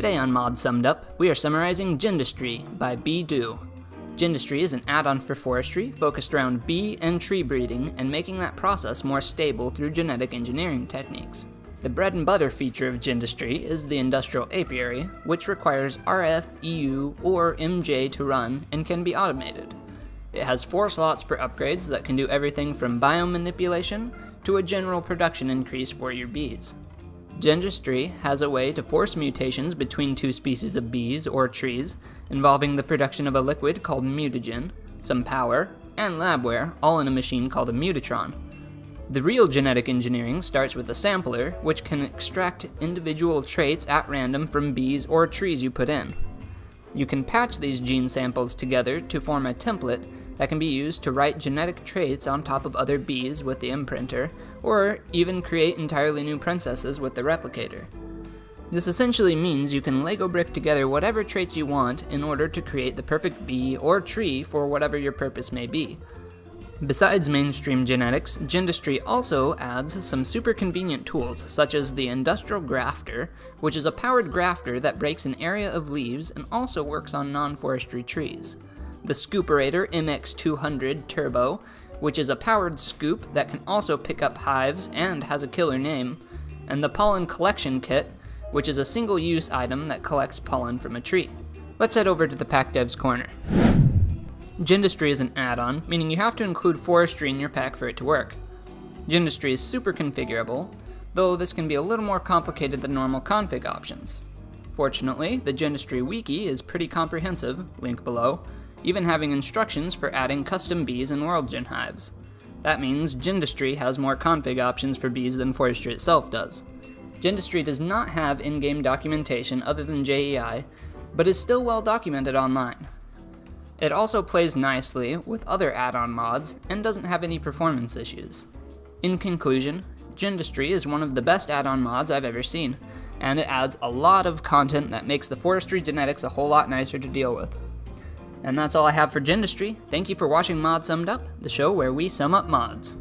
Today on Mod Summed Up, we are summarizing Gendustry by bdew. Gendustry is an add-on for forestry focused around bee and tree breeding and making that process more stable through genetic engineering techniques. The bread and butter feature of Gendustry is the industrial apiary, which requires RF, EU, or MJ to run and can be automated. It has 4 slots for upgrades that can do everything from biomanipulation to a general production increase for your bees. Gendustry has a way to force mutations between 2 species of bees or trees, involving the production of a liquid called mutagen, some power, and labware, all in a machine called a mutatron. The real genetic engineering starts with a sampler, which can extract individual traits at random from bees or trees you put in. You can patch these gene samples together to form a template that can be used to write genetic traits on top of other bees with the imprinter, or even create entirely new princesses with the replicator. This essentially means you can Lego brick together whatever traits you want in order to create the perfect bee or tree for whatever your purpose may be. Besides mainstream genetics, Gendustry also adds some super convenient tools, such as the industrial grafter, which is a powered grafter that breaks an area of leaves and also works on non-forestry trees. The Scooperator MX200 Turbo, which is a powered scoop that can also pick up hives and has a killer name, and the Pollen Collection Kit, which is a single-use item that collects pollen from a tree. Let's head over to the Pack Dev's Corner. Gendustry is an add-on, meaning you have to include forestry in your pack for it to work. Gendustry is super configurable, though this can be a little more complicated than normal config options. Fortunately, the Gendustry wiki is pretty comprehensive, link below, even having instructions for adding custom bees and WorldGen hives. That means Gendustry has more config options for bees than forestry itself does. Gendustry does not have in-game documentation other than JEI, but is still well documented online. It also plays nicely with other add-on mods and doesn't have any performance issues. In conclusion, Gendustry is one of the best add-on mods I've ever seen, and it adds a lot of content that makes the forestry genetics a whole lot nicer to deal with. And that's all I have for Gendustry. Thank you for watching Mod Summed Up, the show where we sum up mods.